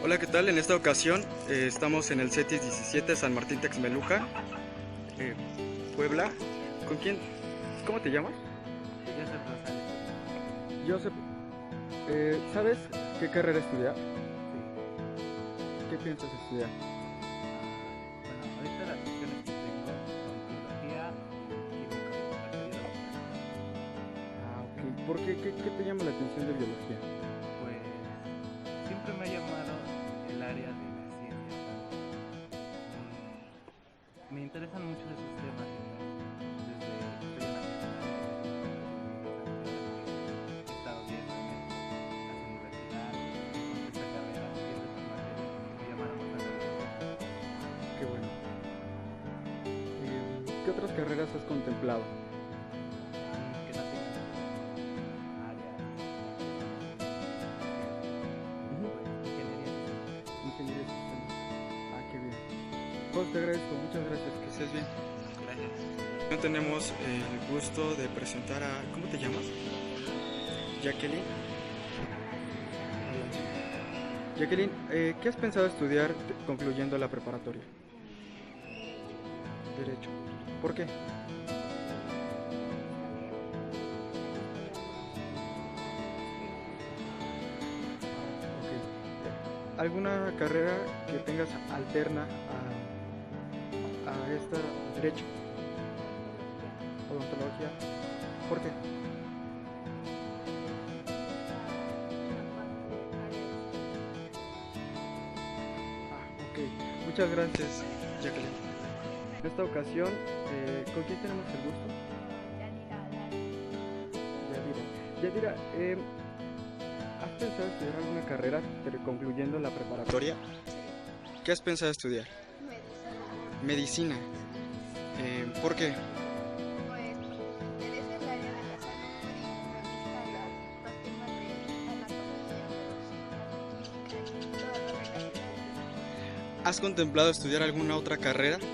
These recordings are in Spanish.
Hola, ¿qué tal? En esta ocasión estamos en el CETIS 17 San Martín Texmelucan, eh, Puebla. ¿Con quién? ¿Cómo te llamas? Joseph Rosales. Joseph. ¿Sabes qué carrera estudiar? Sí. ¿Qué piensas estudiar? Bueno, ahorita las opciones que tengo son biología y química. Ok. ¿Por qué? ¿Qué te llama la atención de biología? Pues siempre me ha llamado el área de la ciencia. Me interesan mucho esos temas desde que estoy en la secundaria. He estado viendo en las universidades, en esta carrera, viendo estas materias que me llamaron bastante la atención. Qué bueno. ¿Qué otras carreras has contemplado? Que no tengan áreas, ingeniería. Ingeniería de sistemas. Qué bien. Pues te agradezco, muchas gracias, que estés bien. Gracias. No tenemos el gusto de presentar a... ¿Cómo te llamas? Jacqueline. Jacqueline, ¿qué has pensado estudiar concluyendo la preparatoria? Derecho. ¿Por qué? Ok. ¿Alguna carrera que tengas alterna a esta derecho? Odontología. ¿Por qué? Ok. Muchas gracias, Jacqueline. En esta ocasión, ¿con quién tenemos el gusto? Yadira, ¿has pensado estudiar alguna carrera concluyendo la preparatoria? ¿Qué has pensado estudiar? Medicina. ¿Por qué? Pues me interesa el área de la salud y me gustan los temas de anatomía, biología, química y todas las relacionadas. ¿Has contemplado estudiar alguna otra carrera? Sí,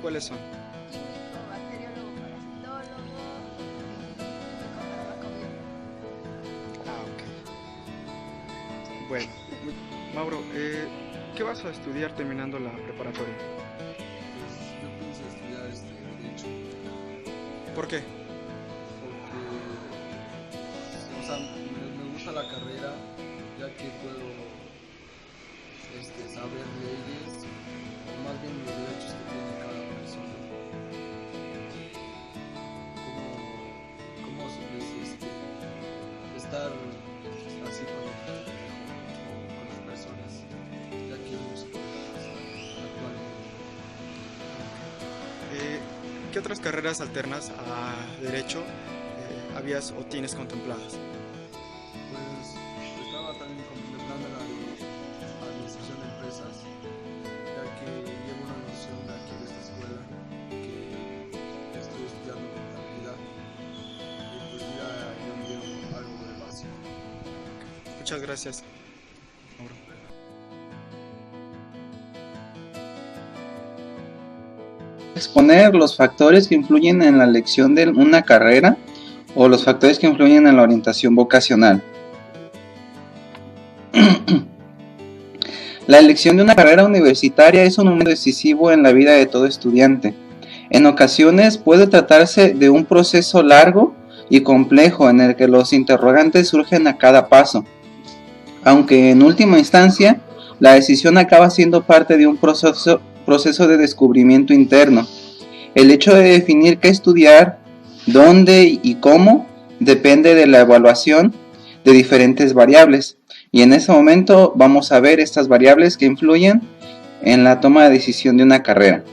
¿Cuáles son? químico, bacteriólogo, parasitólogo y farmacobiólogo. Ok. Bueno, Mauro, ¿qué vas a estudiar terminando la preparatoria? Yo pienso estudiar Derecho, ¿Por qué? porque me gusta la carrera, ya que puedo saber leyes, o más bien los derechos que tiene cada persona, cómo estar así con las personas, ya que hemos actualmente. ¿Qué otras carreras alternas a Derecho habías o tienes contempladas? Pues estaba también contemplando la de administración de empresas, ya que llevo una noción de aquí de esta escuela que estoy estudiando contabilidad y pues ya me dieron algo de básico. Muchas gracias, Mauro. Exponer los factores que influyen en la elección de una carrera o los factores que influyen en la orientación vocacional. La elección de una carrera universitaria es un momento decisivo en la vida de todo estudiante. En ocasiones puede tratarse de un proceso largo y complejo en el que los interrogantes surgen a cada paso, aunque en última instancia la decisión acaba siendo parte de un proceso de descubrimiento interno. El hecho de definir qué estudiar, dónde y cómo depende de la evaluación de diferentes variables. Y en este momento vamos a ver estas variables que influyen en la toma de decisión de una carrera.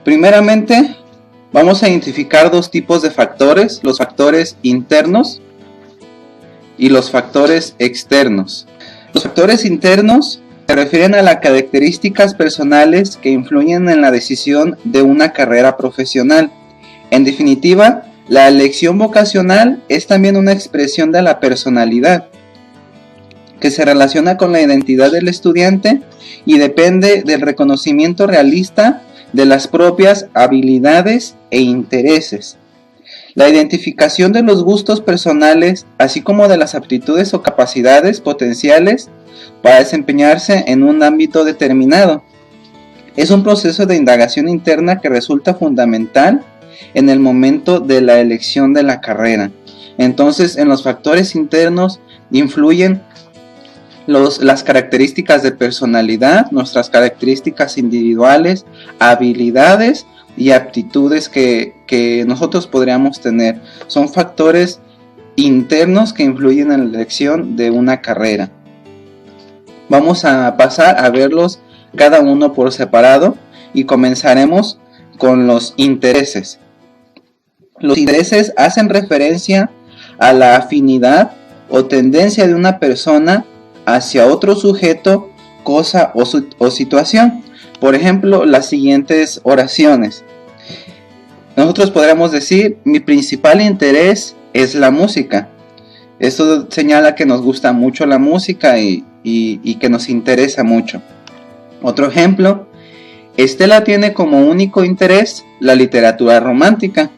Primeramente, vamos a identificar dos tipos de factores, los factores internos y los factores externos. Los factores internos se refieren a las características personales que influyen en la decisión de una carrera profesional. En definitiva, la elección vocacional es también una expresión de la personalidad, que se relaciona con la identidad del estudiante y depende del reconocimiento realista de las propias habilidades e intereses. La identificación de los gustos personales, así como de las aptitudes o capacidades potenciales para desempeñarse en un ámbito determinado, es un proceso de indagación interna que resulta fundamental en el momento de la elección de la carrera. Entonces, en los factores internos influyen las características de personalidad, nuestras características individuales, habilidades y aptitudes que nosotros podríamos tener. Son factores internos que influyen en la elección de una carrera. Vamos a pasar a verlos cada uno por separado y comenzaremos con los intereses. Los intereses hacen referencia a la afinidad o tendencia de una persona hacia otro sujeto, cosa o situación. Por ejemplo, las siguientes oraciones. Nosotros podríamos decir: mi principal interés es la música. Esto señala que nos gusta mucho la música y que nos interesa mucho. Otro ejemplo: Estela tiene como único interés la literatura romántica,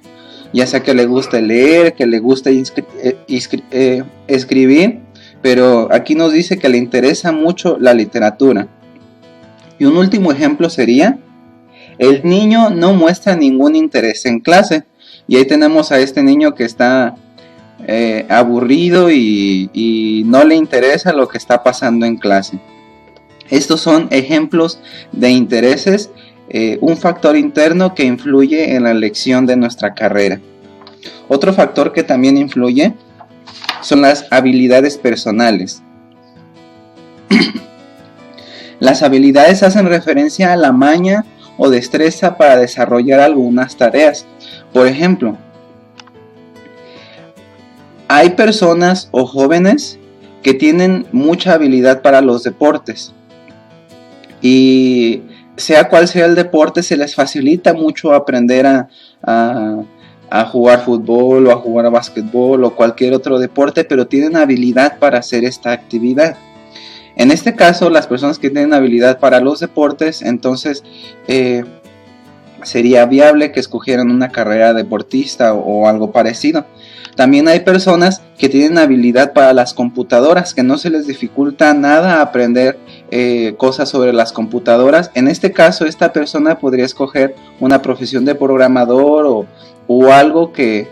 ya sea que le guste leer, que le guste escribir, pero aquí nos dice que le interesa mucho la literatura. Y un último ejemplo sería: el niño no muestra ningún interés en clase. Y ahí tenemos a este niño que está aburrido y no le interesa lo que está pasando en clase. Estos son ejemplos de intereses, un factor interno que influye en la elección de nuestra carrera. Otro factor que también influye son las habilidades personales. Las habilidades hacen referencia a la maña o destreza para desarrollar algunas tareas. Por ejemplo, hay personas o jóvenes que tienen mucha habilidad para los deportes. Y sea cual sea el deporte, se les facilita mucho aprender a jugar fútbol o a jugar a básquetbol o cualquier otro deporte, pero tienen habilidad para hacer esta actividad. En este caso, las personas que tienen habilidad para los deportes, entonces sería viable que escogieran una carrera deportista o algo parecido. También hay personas que tienen habilidad para las computadoras, que no se les dificulta nada aprender cosas sobre las computadoras. En este caso, esta persona podría escoger una profesión de programador o algo que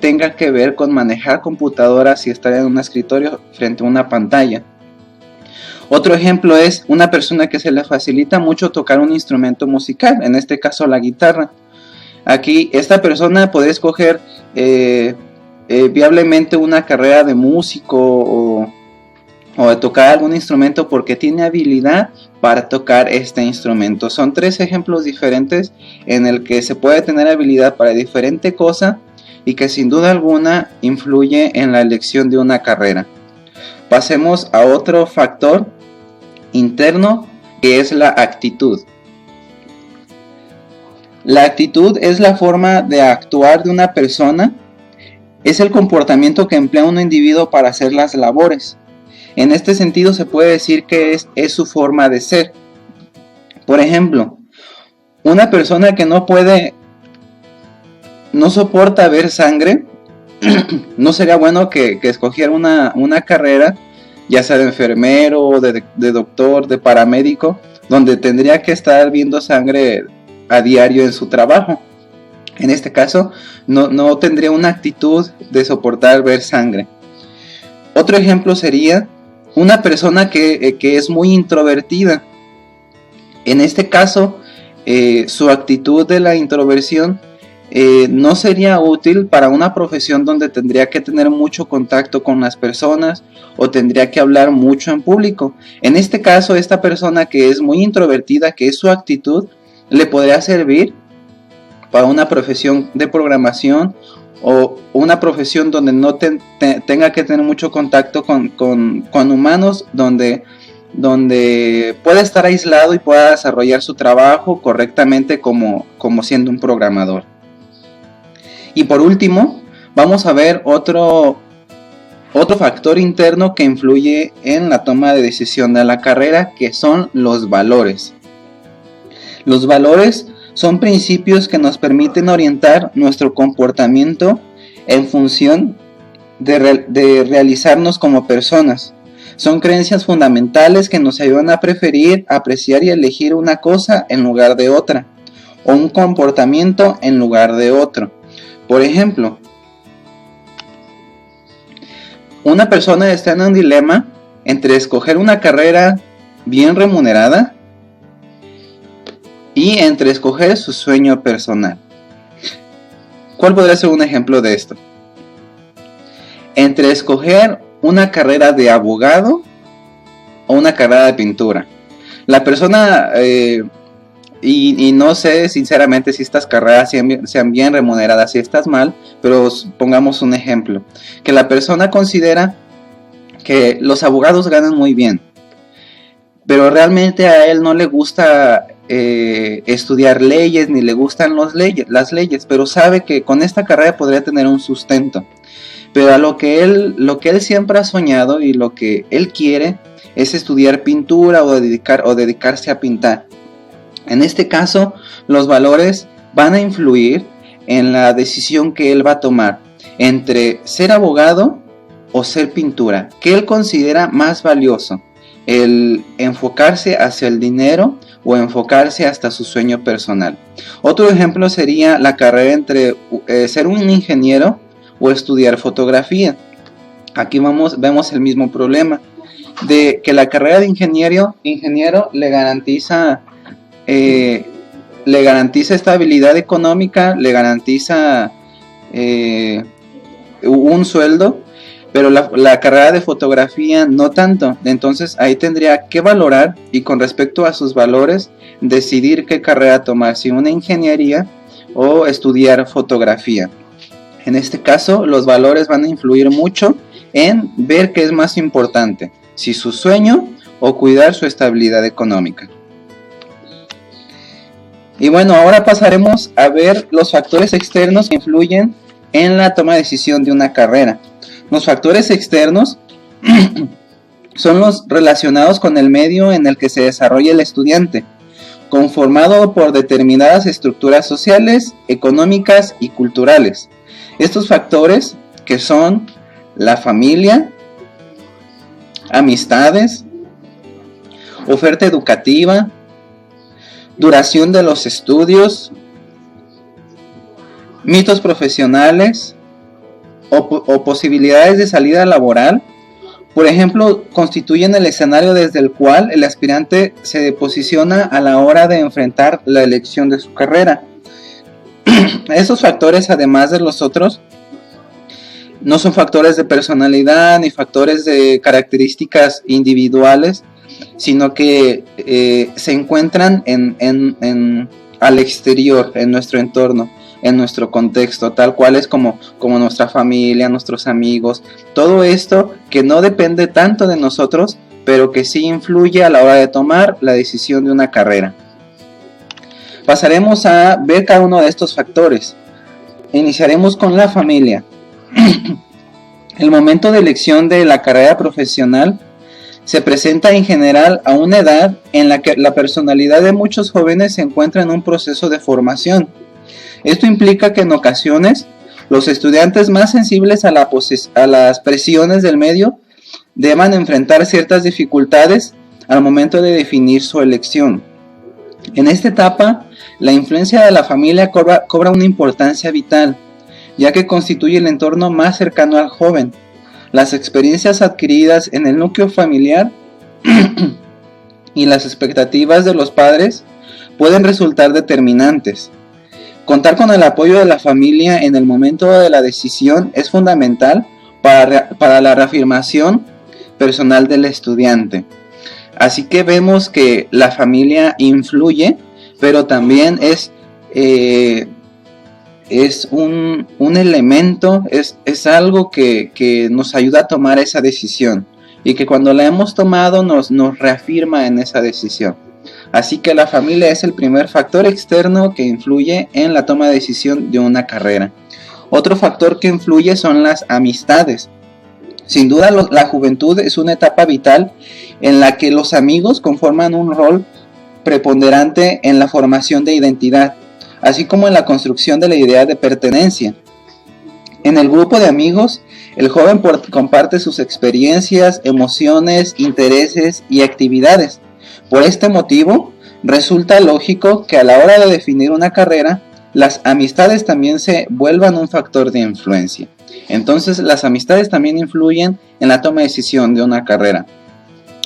tenga que ver con manejar computadoras y estar en un escritorio frente a una pantalla. Otro ejemplo es una persona que se le facilita mucho tocar un instrumento musical, en este caso la guitarra. Aquí esta persona podría escoger viablemente una carrera de músico o de tocar algún instrumento porque tiene habilidad para tocar este instrumento. Son tres ejemplos diferentes en el que se puede tener habilidad para diferente cosa y que sin duda alguna influye en la elección de una carrera. Pasemos a otro factor interno, que es la actitud. La actitud es la forma de actuar de una persona, es el comportamiento que emplea un individuo para hacer las labores. En este sentido se puede decir que es su forma de ser. Por ejemplo, una persona que no soporta ver sangre, no sería bueno que escogiera una carrera, ya sea de enfermero, de doctor, de paramédico, donde tendría que estar viendo sangre a diario en su trabajo. En este caso, no tendría una actitud de soportar ver sangre. Otro ejemplo sería una persona que es muy introvertida. En este caso, su actitud de la introversión no sería útil para una profesión donde tendría que tener mucho contacto con las personas o tendría que hablar mucho en público. En este caso, esta persona que es muy introvertida, que es su actitud, le podría servir para una profesión de programación o una profesión donde no tenga que tener mucho contacto con humanos, donde pueda estar aislado y pueda desarrollar su trabajo correctamente como siendo un programador. Y por último, vamos a ver otro factor interno que influye en la toma de decisión de la carrera, que son los valores. Los valores son principios que nos permiten orientar nuestro comportamiento en función de realizarnos como personas. Son creencias fundamentales que nos ayudan a preferir, apreciar y elegir una cosa en lugar de otra, o un comportamiento en lugar de otro. Por ejemplo, una persona está en un dilema entre escoger una carrera bien remunerada y entre escoger su sueño personal. ¿Cuál podría ser un ejemplo de esto? Entre escoger una carrera de abogado o una carrera de pintura. La persona, y no sé sinceramente si estas carreras sean bien remuneradas, si estás mal, pero pongamos un ejemplo. Que la persona considera que los abogados ganan muy bien, pero realmente a él no le gusta estudiar leyes, ni le gustan las leyes, pero sabe que con esta carrera podría tener un sustento. Pero a lo que él siempre ha soñado y lo que él quiere es estudiar pintura o dedicarse a pintar. En este caso, los valores van a influir en la decisión que él va a tomar entre ser abogado o ser pintura. ¿Qué él considera más valioso? ¿El enfocarse hacia el dinero o enfocarse hasta su sueño personal? Otro ejemplo sería la carrera entre ser un ingeniero o estudiar fotografía. Aquí vemos el mismo problema de que la carrera de ingeniero le garantiza estabilidad económica, le garantiza un sueldo, pero la carrera de fotografía no tanto. Entonces ahí tendría que valorar y con respecto a sus valores decidir qué carrera tomar, si una ingeniería o estudiar fotografía. En este caso, los valores van a influir mucho en ver qué es más importante, si su sueño o cuidar su estabilidad económica. Y bueno, ahora pasaremos a ver los factores externos que influyen en la toma de decisión de una carrera. Los factores externos son los relacionados con el medio en el que se desarrolla el estudiante, conformado por determinadas estructuras sociales, económicas y culturales. Estos factores, que son la familia, amistades, oferta educativa, duración de los estudios, mitos profesionales o posibilidades de salida laboral, por ejemplo, constituyen el escenario desde el cual el aspirante se posiciona a la hora de enfrentar la elección de su carrera. Esos factores, además de los otros, no son factores de personalidad ni factores de características individuales, sino que se encuentran al exterior, en nuestro entorno, en nuestro contexto, tal cual es como nuestra familia, nuestros amigos, todo esto que no depende tanto de nosotros, pero que sí influye a la hora de tomar la decisión de una carrera. Pasaremos a ver cada uno de estos factores. Iniciaremos con la familia. El momento de elección de la carrera profesional se presenta en general a una edad en la que la personalidad de muchos jóvenes se encuentra en un proceso de formación. Esto implica que en ocasiones los estudiantes más sensibles a las presiones del medio deban enfrentar ciertas dificultades al momento de definir su elección. En esta etapa, la influencia de la familia cobra una importancia vital, ya que constituye el entorno más cercano al joven. Las experiencias adquiridas en el núcleo familiar y las expectativas de los padres pueden resultar determinantes. Contar con el apoyo de la familia en el momento de la decisión es fundamental para la reafirmación personal del estudiante. Así que vemos que la familia influye, pero también es un elemento, es algo que nos ayuda a tomar esa decisión y que cuando la hemos tomado nos reafirma en esa decisión. Así que la familia es el primer factor externo que influye en la toma de decisión de una carrera. Otro factor que influye son las amistades. Sin duda la juventud es una etapa vital en la que los amigos conforman un rol preponderante en la formación de identidad. así como en la construcción de la idea de pertenencia. En el grupo de amigos, el joven comparte sus experiencias, emociones, intereses y actividades. Por este motivo, resulta lógico que a la hora de definir una carrera, las amistades también se vuelvan un factor de influencia. Entonces, las amistades también influyen en la toma de decisión de una carrera.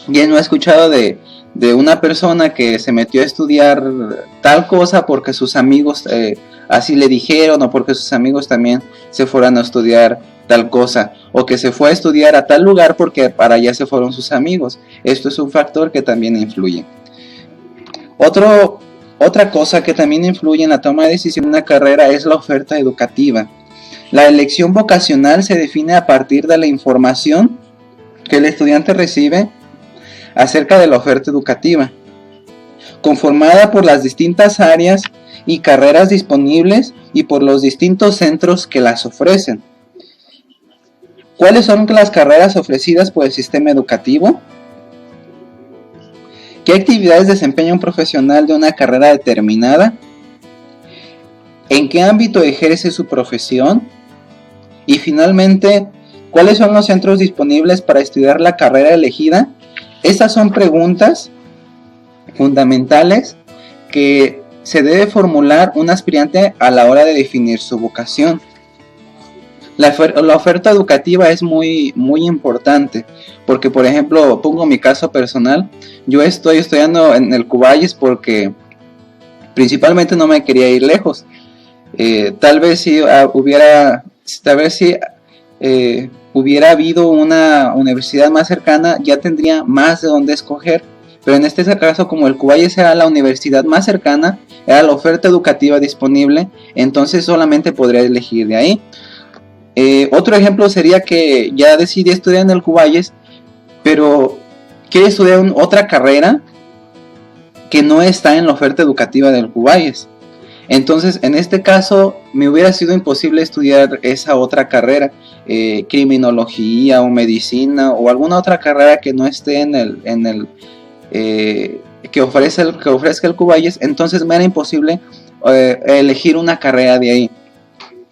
Ya no he escuchado de una persona que se metió a estudiar tal cosa porque sus amigos así le dijeron, o porque sus amigos también se fueron a estudiar tal cosa, o que se fue a estudiar a tal lugar porque para allá se fueron sus amigos. Esto es un factor que también influye. Otra cosa que también influye en la toma de decisión de una carrera es la oferta educativa. La elección vocacional se define a partir de la información que el estudiante recibe acerca de la oferta educativa, conformada por las distintas áreas y carreras disponibles y por los distintos centros que las ofrecen. ¿Cuáles son las carreras ofrecidas por el sistema educativo? ¿Qué actividades desempeña un profesional de una carrera determinada? ¿En qué ámbito ejerce su profesión? Y finalmente, ¿cuáles son los centros disponibles para estudiar la carrera elegida? Estas son preguntas fundamentales que se debe formular un aspirante a la hora de definir su vocación. La oferta educativa es muy importante, porque por ejemplo, pongo mi caso personal, yo estoy estudiando en el Cuballes porque principalmente no me quería ir lejos. Tal vez si hubiera habido una universidad más cercana, ya tendría más de dónde escoger, pero en este caso, como el Cuballes era la universidad más cercana, era la oferta educativa disponible, entonces solamente podría elegir de ahí. Otro ejemplo sería que ya decidí estudiar en el Cuballes, pero quiero estudiar otra carrera que no está en la oferta educativa del Cuballes. Entonces, en este caso, me hubiera sido imposible estudiar esa otra carrera, criminología o medicina o alguna otra carrera que no esté que ofrezca el Cuballes. Entonces, me era imposible elegir una carrera de ahí.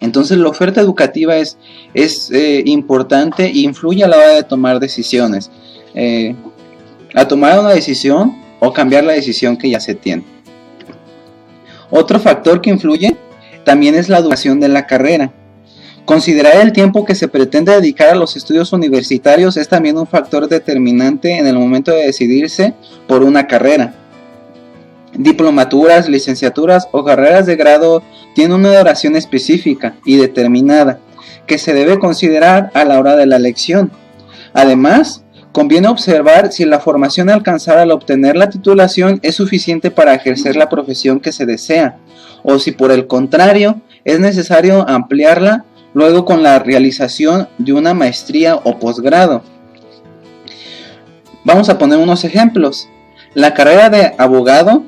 Entonces, la oferta educativa es importante e influye a la hora de tomar decisiones. A tomar una decisión o cambiar la decisión que ya se tiene. Otro factor que influye también es la duración de la carrera. Considerar el tiempo que se pretende dedicar a los estudios universitarios es también un factor determinante en el momento de decidirse por una carrera. Diplomaturas, licenciaturas o carreras de grado tienen una duración específica y determinada que se debe considerar a la hora de la elección. Además, conviene observar si la formación alcanzada al obtener la titulación es suficiente para ejercer la profesión que se desea, o si por el contrario es necesario ampliarla luego con la realización de una maestría o posgrado. Vamos a poner unos ejemplos. La carrera de abogado,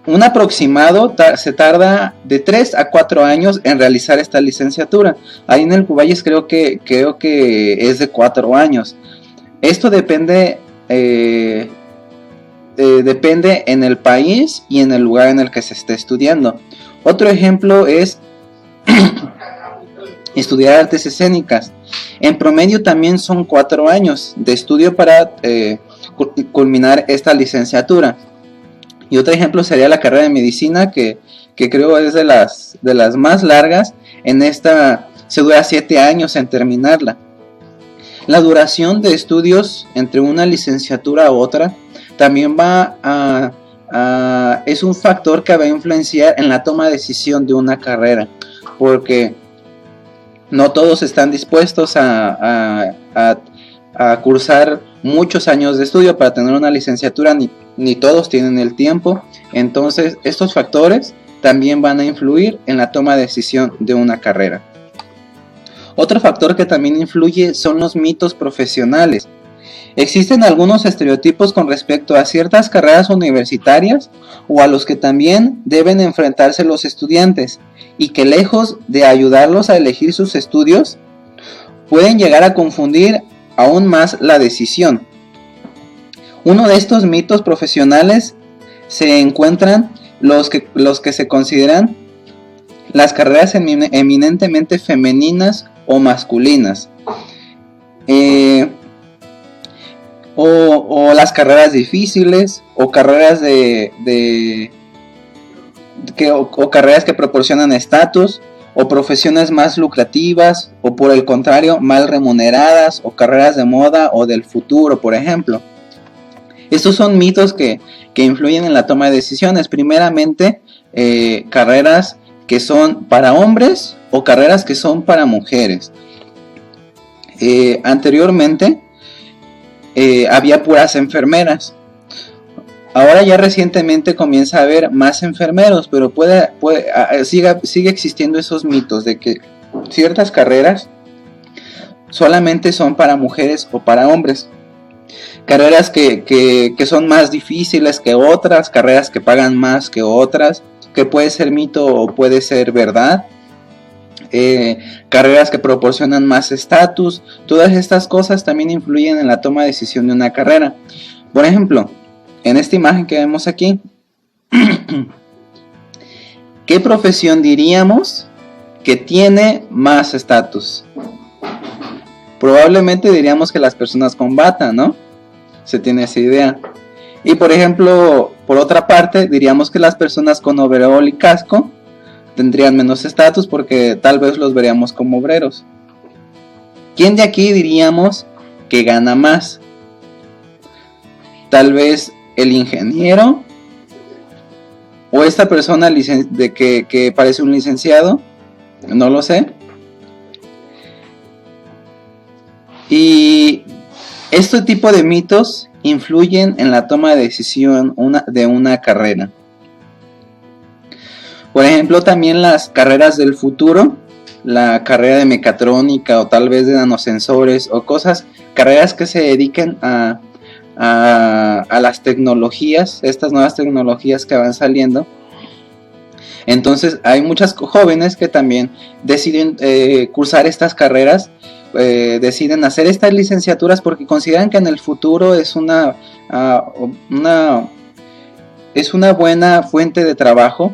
un aproximado se tarda de 3 a 4 años en realizar esta licenciatura. Ahí en el Cuballes creo que es de 4 años. Esto depende en el país y en el lugar en el que se esté estudiando. Otro ejemplo es estudiar artes escénicas. En promedio también son 4 años de estudio para culminar esta licenciatura. Y otro ejemplo sería la carrera de medicina, que creo es de las más largas. En esta se dura 7 años en terminarla. La duración de estudios entre una licenciatura a otra también es un factor que va a influenciar en la toma de decisión de una carrera, porque no todos están dispuestos a cursar muchos años de estudio para tener una licenciatura, ni todos tienen el tiempo. Entonces estos factores también van a influir en la toma de decisión de una carrera. Otro factor que también influye son los mitos profesionales. Existen algunos estereotipos con respecto a ciertas carreras universitarias o a los que también deben enfrentarse los estudiantes, y que lejos de ayudarlos a elegir sus estudios, pueden llegar a confundir aún más la decisión. Uno de estos mitos profesionales se encuentran los que se consideran las carreras eminentemente femeninas o masculinas, o las carreras difíciles, o carreras o carreras que proporcionan estatus, o profesiones más lucrativas, o por el contrario mal remuneradas, o carreras de moda o del futuro, por ejemplo. Estos son mitos que influyen en la toma de decisiones. Primeramente, carreras que son para hombres o carreras que son para mujeres. Anteriormente había puras enfermeras. Ahora ya recientemente comienza a haber más enfermeros, pero sigue existiendo esos mitos de que ciertas carreras solamente son para mujeres o para hombres. Carreras que son más difíciles que otras, carreras que pagan más que otras, que puede ser mito o puede ser verdad. Carreras que proporcionan más estatus. Todas estas cosas también influyen en la toma de decisión de una carrera. Por ejemplo, en esta imagen que vemos aquí, ¿qué profesión diríamos que tiene más estatus? Probablemente diríamos que las personas con bata, ¿no? Se tiene esa idea. Y por ejemplo, por otra parte, diríamos que las personas con overol y casco tendrían menos estatus porque tal vez los veríamos como obreros. ¿Quién de aquí diríamos que gana más? Tal vez el ingeniero o esta persona que parece un licenciado, no lo sé. Y este tipo de mitos influyen en la toma de decisión de una carrera. Por ejemplo, también las carreras del futuro, la carrera de mecatrónica o tal vez de nanosensores o carreras que se dediquen a las tecnologías, estas nuevas tecnologías que van saliendo. Entonces hay muchas jóvenes que también deciden cursar estas carreras, deciden hacer estas licenciaturas porque consideran que en el futuro es una buena fuente de trabajo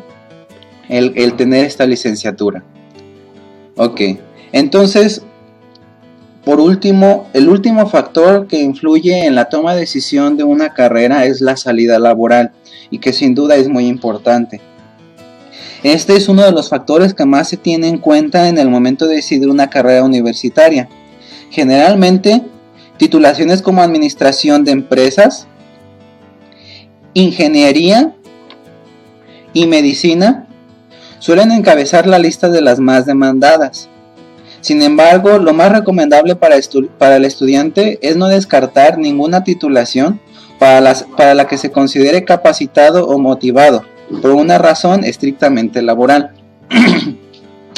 el tener esta licenciatura. Ok, entonces por último, el último factor que influye en la toma de decisión de una carrera es la salida laboral, y que sin duda es muy importante. Este es uno de los factores que más se tiene en cuenta en el momento de decidir una carrera universitaria. Generalmente, titulaciones como administración de empresas, ingeniería y medicina suelen encabezar la lista de las más demandadas. Sin embargo, lo más recomendable para el estudiante es no descartar ninguna titulación para la que se considere capacitado o motivado, por una razón estrictamente laboral.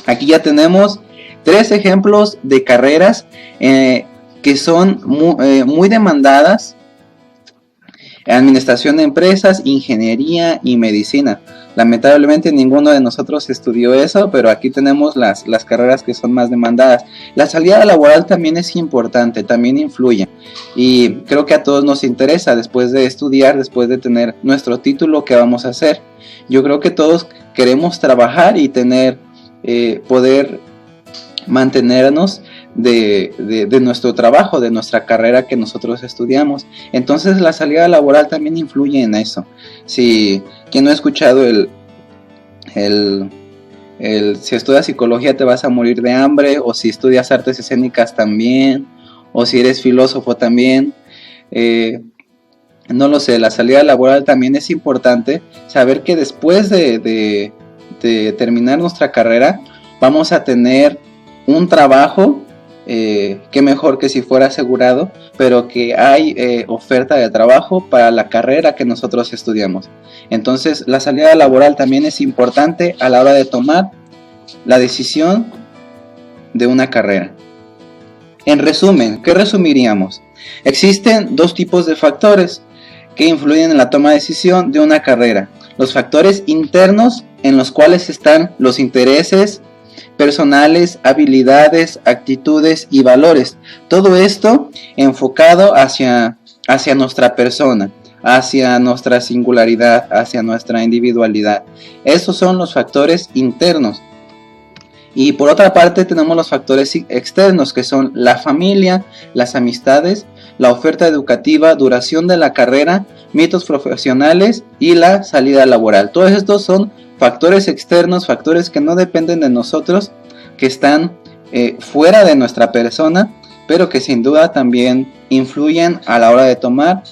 Aquí ya tenemos 3 ejemplos de carreras que son muy demandadas: administración de empresas, ingeniería y medicina. Lamentablemente ninguno de nosotros estudió eso, pero aquí tenemos las carreras que son más demandadas. La salida laboral también es importante, también influye, y creo que a todos nos interesa después de estudiar, después de tener nuestro título, ¿qué vamos a hacer? Yo creo que todos queremos trabajar y poder mantenernos de nuestro trabajo, de nuestra carrera que nosotros estudiamos. Entonces la salida laboral también influye en eso. Si quien no ha escuchado si estudias psicología te vas a morir de hambre, o si estudias artes escénicas también, o si eres filósofo también, no lo sé, la salida laboral también es importante. Saber que después de terminar nuestra carrera vamos a tener un trabajo, que mejor que si fuera asegurado, pero que hay oferta de trabajo para la carrera que nosotros estudiamos. Entonces la salida laboral también es importante a la hora de tomar la decisión de una carrera. En resumen, ¿qué resumiríamos? Existen 2 tipos de factores que influyen en la toma de decisión de una carrera: los factores internos, en los cuales están los intereses personales, habilidades, actitudes y valores. Todo esto enfocado hacia nuestra persona, hacia nuestra singularidad, hacia nuestra individualidad. Esos son los factores internos. Y por otra parte tenemos los factores externos, que son la familia, las amistades, la oferta educativa, duración de la carrera, mitos profesionales y la salida laboral. Todos estos son factores externos, factores que no dependen de nosotros, que están fuera de nuestra persona, pero que sin duda también influyen a la hora de tomar